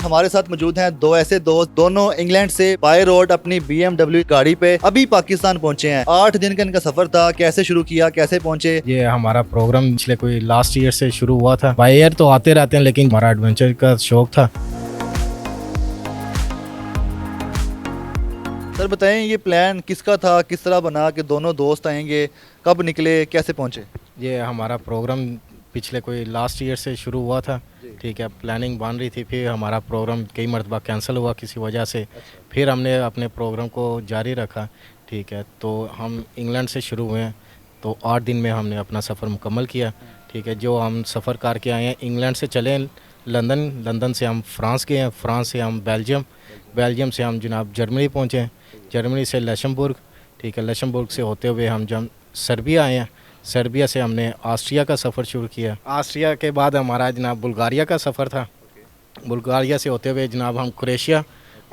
हमारे साथ मौजूद हैं दो ऐसे दोस्त, दोनों इंग्लैंड से बाय रोड अपनी BMW गाड़ी पे अभी पाकिस्तान पहुंचे हैं। 8 दिन का इनका सफर था। कैसे शुरू किया, कैसे पहुंचे? ये हमारा प्रोग्राम पिछले कोई लास्ट ईयर से शुरू हुआ था। बाय एयर तो आते रहते हैं, लेकिन हमारा एडवेंचर का शौक था। सर बताएं, ये प्लान किसका था, किस तरह बना कि दोनों दोस्त आएंगे, कब निकले, कैसे पहुंचे? ये हमारा प्रोग्राम पिछले कोई लास्ट ईयर से शुरू हुआ था। ठीक है, प्लानिंग बन रही थी, फिर हमारा प्रोग्राम कई मरतबा कैंसिल हुआ किसी वजह से। फिर हमने अपने प्रोग्राम को जारी रखा। ठीक है, तो हम इंग्लैंड से शुरू हुए हैं, तो 8 दिन में हमने अपना सफ़र मुकम्मल किया। ठीक है, जो हम सफ़र करके आए हैं, इंग्लैंड से चले लंदन, लंदन से हम फ्रांस गए हैं, फ्रांस से हम बेल्जियम, बेल्जियम से हम जनाब जर्मनी पहुँचे, जर्मनी से लक्समबर्ग। ठीक है, लक्समबर्ग से होते हुए हम जब सर्बिया आए हैं, सर्बिया से हमने ऑस्ट्रिया का सफ़र शुरू किया। ऑस्ट्रिया के बाद हमारा जनाब बुल्गारिया का सफ़र था। बुल्गारिया से होते हुए जनाब हम क्रोएशिया,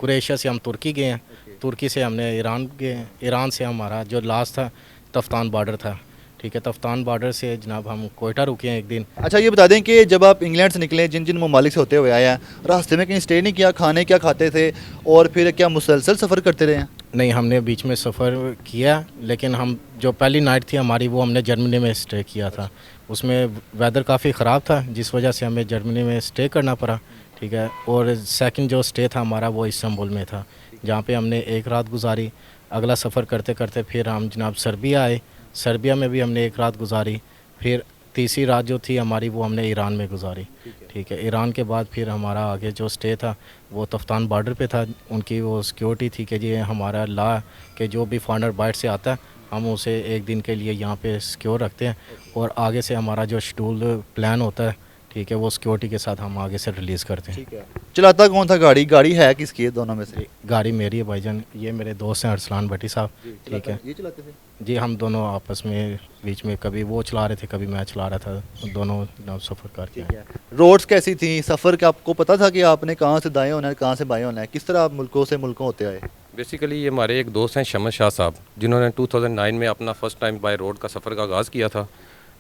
क्रोएशिया से हम तुर्की गए हैं, तुर्की से हमने ईरान गए, ईरान से हमारा जो लास्ट था तफ्तान बॉर्डर था। ठीक है, तफ्तान बॉर्डर से जनाब हम कोयटा रुके हैं एक दिन। अच्छा, ये बता दें कि जब आप इंग्लैंड से निकले, जिन जिन ममालिक से होते हुए आए हैं, रास्ते में कहीं स्टे नहीं किया, खाने क्या खाते थे और फिर क्या मुसलसल सफ़र करते रहे हैं? नहीं, हमने बीच में सफ़र किया, लेकिन हम जो पहली नाइट थी हमारी वो हमने जर्मनी में स्टे किया था। उसमें वेदर काफ़ी ख़राब था, जिस वजह से हमें जर्मनी में स्टे करना पड़ा। ठीक है, और सेकंड जो स्टे था हमारा वो इस्तांबुल में था, जहाँ पे हमने एक रात गुजारी। अगला सफ़र करते करते फिर हम जनाब सर्बिया आए, सर्बिया में भी हमने एक रात गुजारी। फिर तीसरी रात जो थी हमारी वो हमने ईरान में गुजारी। ठीक है, ईरान के बाद फिर हमारा आगे जो स्टे था वो तफ्तान बॉर्डर पे था। उनकी वो सिक्योरिटी थी कि ये हमारा ला कि जो भी फॉरेनर बाहर से आता है हम उसे एक दिन के लिए यहाँ पे सिक्योर रखते हैं, और आगे से हमारा जो शेड्यूल प्लान होता है, ठीक है, वो सिक्योरिटी के साथ हम आगे से रिलीज़ करते हैं। ठीक है, चलाता कौन था गाड़ी? गाड़ी है किसकी है दोनों में से? गाड़ी मेरी है भाईजान, ये मेरे दोस्त हैं अरसलान भट्टी साहब। ठीक है, ये चलाते थे? जी, हम दोनों आपस में बीच में कभी वो चला रहे थे, कभी मैं चला रहा था, दोनों जनाब सफ़र करके आए। रोड्स कैसी थी? सफ़र का आपको पता था कि आपने कहाँ से दाएं होना है, कहाँ से बाएं होना है? किस तरह आप मुल्कों से मुल्कों होते आए? बेसिकली ये हमारे एक दोस्त हैं शमस शाह साहब, जिन्होंने 2009 में अपना फ़र्स्ट टाइम बाय रोड का सफ़र का आगाज़ किया था।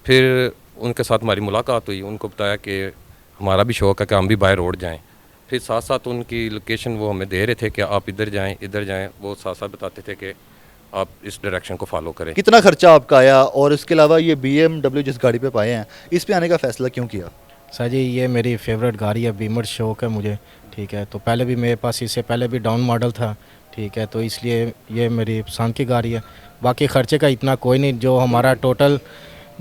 फिर उनके साथ हमारी मुलाकात हुई, उनको बताया कि हमारा भी शौक़ है कि हम भी बाय रोड जाएं। फिर साथ साथ उनकी लोकेशन वो हमें दे रहे थे कि आप इधर जाएं, इधर जाएं। वो साथ साथ बताते थे कि आप इस डायरेक्शन को फॉलो करें। कितना खर्चा आपका आया, और इसके अलावा ये BMW जिस गाड़ी पे पाए हैं, इस पे आने का फ़ैसला क्यों किया? सर जी, ये मेरी फेवरेट गाड़ी है, बीमर शौक है मुझे। ठीक है, तो पहले भी मेरे पास इससे पहले भी डाउन मॉडल था। ठीक है, तो इसलिए ये मेरी पसंद की गाड़ी है। बाकी ख़र्चे का इतना कोई नहीं, जो हमारा टोटल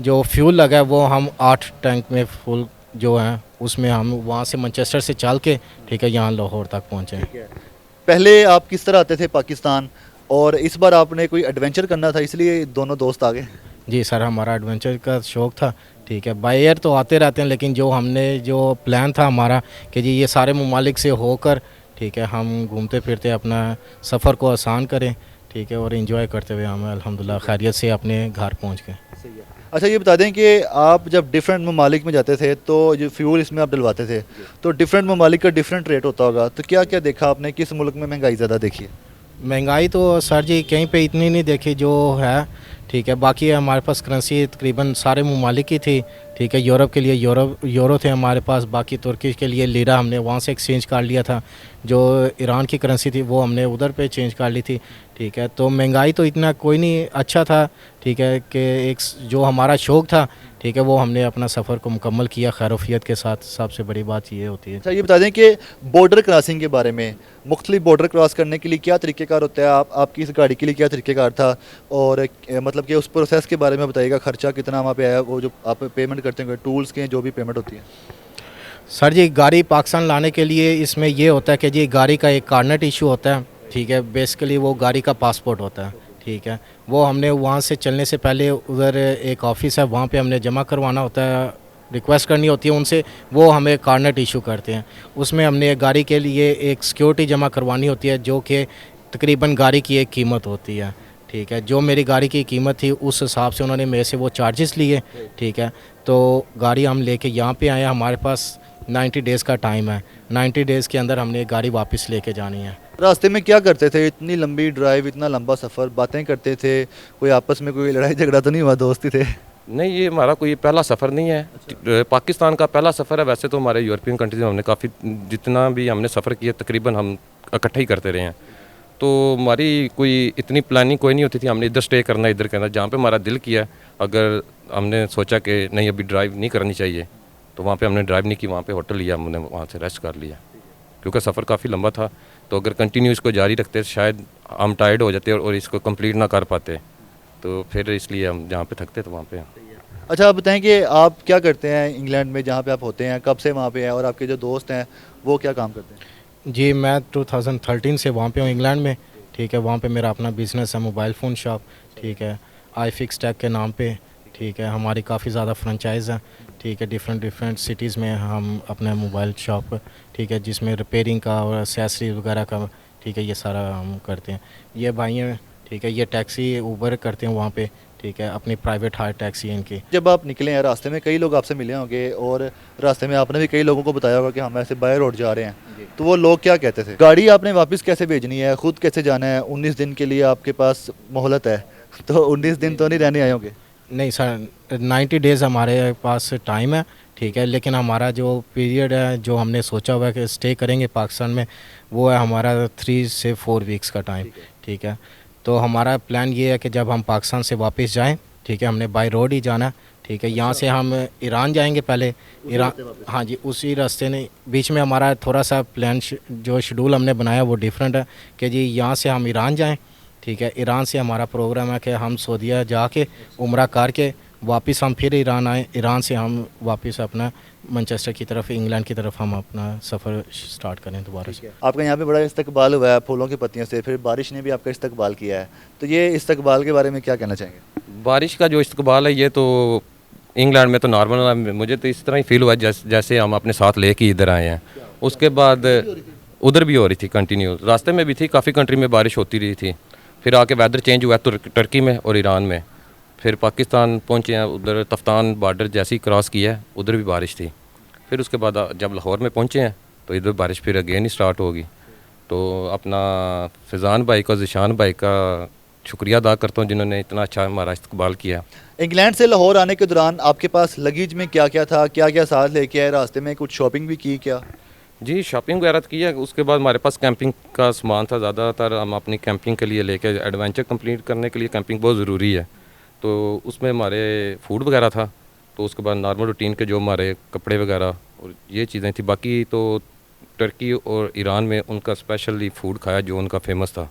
जो फ्यूल लगा है वो हम 8 टैंक में फुल जो है उसमें हम वहाँ से मैनचेस्टर से चल के, ठीक है, यहाँ लाहौर तक पहुँचे। पहले आप किस तरह आते थे पाकिस्तान, और इस बार आपने कोई एडवेंचर करना था इसलिए दोनों दोस्त आ गए? जी सर, हमारा एडवेंचर का शौक़ था। ठीक है, बाय एयर तो आते रहते हैं, लेकिन जो हमने जो प्लान था हमारा कि जी ये सारे ममालिक से होकर, ठीक है, हम घूमते फिरते अपना सफ़र को आसान करें। ठीक है, और एंजॉय करते हुए हम अल्हम्दुलिल्लाह खैरियत से अपने घर पहुंच गए। अच्छा, ये बता दें कि आप जब डिफरेंट ममालिक में जाते थे तो जो फ्यूल इसमें आप डलवाते थे, तो डिफरेंट ममालिक का डिफरेंट रेट होता होगा, तो क्या क्या देखा आपने? किस मुल्क में महंगाई ज़्यादा देखी है? महंगाई तो सर जी कहीं पे इतनी नहीं देखी जो है। ठीक है, बाकी हमारे पास करेंसी तकरीबन सारे ममालिक की थी। ठीक है, यूरोप के लिए यूरो थे हमारे पास, बाकी तुर्की के लिए लीरा हमने वहाँ से एक्सचेंज कर लिया था। जो ईरान की करेंसी थी वो हमने उधर पे चेंज कर ली थी। ठीक है, तो महंगाई तो इतना कोई नहीं, अच्छा था। ठीक है, कि एक जो हमारा शौक़ था, ठीक है, वो हमने अपना सफ़र को मुकम्मल किया खैरियत के साथ। सबसे बड़ी बात ये होती है। अच्छा, ये बता दें कि बॉर्डर क्रॉसिंग के बारे में, मुख्तलिफ बॉर्डर क्रॉस करने के लिए क्या तरीक़ेकार होता है? आपकी इस गाड़ी के लिए क्या तरीक़ेकार था, और मतलब कि उस प्रोसेस के बारे में बताइएगा। खर्चा कितना वहाँ पे आया, वो जो आप पेमेंट करते हैं टूल्स के जो भी पेमेंट होती है? सर जी, गाड़ी पाकिस्तान लाने के लिए इसमें ये होता है कि जी गाड़ी का एक कार्नेट इशू होता है। ठीक है, बेसिकली वो गाड़ी का पासपोर्ट होता है। ठीक है, वो हमने वहाँ से चलने से पहले उधर एक ऑफिस है, वहाँ पे हमने जमा करवाना होता है, रिक्वेस्ट करनी होती है उनसे, वो हमें कार्नेट इशू करते हैं। उसमें हमने गाड़ी के लिए एक सिक्योरिटी जमा करवानी होती है, जो कि तकरीबन गाड़ी की एक कीमत होती है। ठीक है, जो मेरी गाड़ी की कीमत थी उस हिसाब से उन्होंने मेरे से वो चार्जेस लिए। ठीक है, तो गाड़ी हम लेके यहाँ पे आए, हमारे पास 90 डेज़ का टाइम है। 90 डेज़ के अंदर हमने गाड़ी वापस लेके जानी है। रास्ते में क्या करते थे? इतनी लंबी ड्राइव, इतना लंबा सफ़र, बातें करते थे? कोई आपस में कोई लड़ाई झगड़ा तो नहीं हुआ? दोस्ती थे? नहीं, ये हमारा कोई पहला सफ़र नहीं है। पाकिस्तान का पहला सफ़र है। वैसे तो हमारे यूरोपियन कंट्रीज में हमने काफ़ी, जितना भी हमने सफ़र किया तकरीबन हम इकट्ठे ही करते रहे हैं। तो हमारी कोई इतनी प्लानिंग कोई नहीं होती थी, हमने इधर स्टे करना इधर करना, जहाँ पे हमारा दिल किया। अगर हमने सोचा कि नहीं अभी ड्राइव नहीं करनी चाहिए तो वहाँ पे हमने ड्राइव नहीं की, वहाँ पे होटल लिया, हमने वहाँ से रेस्ट कर लिया, क्योंकि सफ़र काफ़ी लंबा था। तो अगर कंटिन्यू इसको जारी रखते शायद हम टायर्ड हो जाते और इसको कंप्लीट ना कर पाते। तो फिर इसलिए हम जहाँ पे थकते तो वहाँ पे। अच्छा, आप बताएं कि आप क्या करते हैं इंग्लैंड में जहाँ पे आप होते हैं, कब से वहाँ पे हैं, और आपके जो दोस्त हैं वो क्या काम करते हैं? जी, मैं 2013 से वहाँ पे हूँ इंग्लैंड में। ठीक है, वहाँ पे मेरा अपना बिज़नेस है, मोबाइल फ़ोन शॉप। ठीक है, आई फिक्स टेक के नाम पे। ठीक है, हमारी काफ़ी ज़्यादा फ्रेंचाइज़ हैं। ठीक है, डिफरेंट सिटीज़ में हम अपना मोबाइल शॉप, ठीक है, जिसमें रिपेयरिंग का और एक्सेसरीज वगैरह का, ठीक है, ये सारा हम करते हैं। ये भाई हैं, ठीक है, ये टैक्सी ऊबर करते हैं वहाँ पे। ठीक है, अपनी प्राइवेट हायर टैक्सी है इनकी। जब आप निकले हैं रास्ते में कई लोग आपसे मिले होंगे और रास्ते में आपने भी कई लोगों को बताया होगा कि हम ऐसे बाय रोड जा रहे हैं, तो वो लोग क्या कहते थे? गाड़ी आपने वापस कैसे भेजनी है, खुद कैसे जाना है? 19 दिन के लिए आपके पास मोहलत है, तो 19 दिन तो नहीं रहने आए होंगे? नहीं सर, 90 डेज़ हमारे पास टाइम है। ठीक है, लेकिन हमारा जो पीरियड है जो हमने सोचा हुआ है कि स्टे करेंगे पाकिस्तान में, वो है हमारा 3 से 4 वीक्स का टाइम। ठीक है, तो हमारा प्लान ये है कि जब हम पाकिस्तान से वापस जाएं, ठीक है, हमने बाय रोड ही जाना। ठीक है, यहाँ से हम ईरान जाएंगे पहले। ईरान, हाँ जी, उसी रास्ते ने बीच में हमारा थोड़ा सा प्लान जो शेड्यूल हमने बनाया वो डिफरेंट है कि जी यहाँ से हम ईरान जाएं। ठीक है, ईरान से हमारा प्रोग्राम है कि हम सऊदीया जाके उम्रा करके वापस हम फिर ईरान आए। ईरान से हम वापस अपना मैनचेस्टर की तरफ, इंग्लैंड की तरफ हम अपना सफ़र स्टार्ट करें दोबारा से। आपका यहाँ पे बड़ा इस्तकबाल हुआ है फूलों की पत्तियों से, फिर बारिश ने भी आपका इस्तकबाल किया है, तो ये इस्तकबाल के बारे में क्या कहना चाहेंगे? बारिश का जो इस्तकबाल है ये तो इंग्लैंड में तो नॉर्मल है। मुझे तो इस तरह ही फील हुआ जैसे हम अपने साथ लेके इधर आए हैं। उसके बाद उधर भी हो रही थी कंटिन्यू, रास्ते में भी थी, काफ़ी कंट्री में बारिश होती रही थी। फिर आके वेदर चेंज हुआ तुर्की में और ईरान में। फिर पाकिस्तान पहुँचे हैं, उधर तफ्तान बॉर्डर जैसे ही क्रॉस किया है उधर भी बारिश थी। फिर उसके बाद जब लाहौर में पहुँचे हैं तो इधर बारिश फिर अगेन ही स्टार्ट होगी। तो अपना फैज़ान भाई का, ज़िशान भाई का शुक्रिया अदा करता हूँ जिन्होंने इतना अच्छा हमारा इस्तकबाल किया। इंग्लैंड से लाहौर आने के दौरान आपके पास लगेज में क्या क्या था, क्या क्या साथ लेके आए, रास्ते में कुछ शॉपिंग भी की क्या? जी, शॉपिंग वगैरह तो किया। उसके बाद हमारे पास कैंपिंग का सामान था ज़्यादातर, हम अपनी कैंपिंग के लिए लेके, एडवेंचर कंप्लीट करने के लिए कैंपिंग बहुत ज़रूरी है। तो उसमें हमारे फूड वगैरह था। तो उसके बाद नॉर्मल रूटीन के जो हमारे कपड़े वगैरह और ये चीज़ें थी। बाकी तो टर्की और ईरान में उनका स्पेशली फूड खाया जो उनका फेमस था।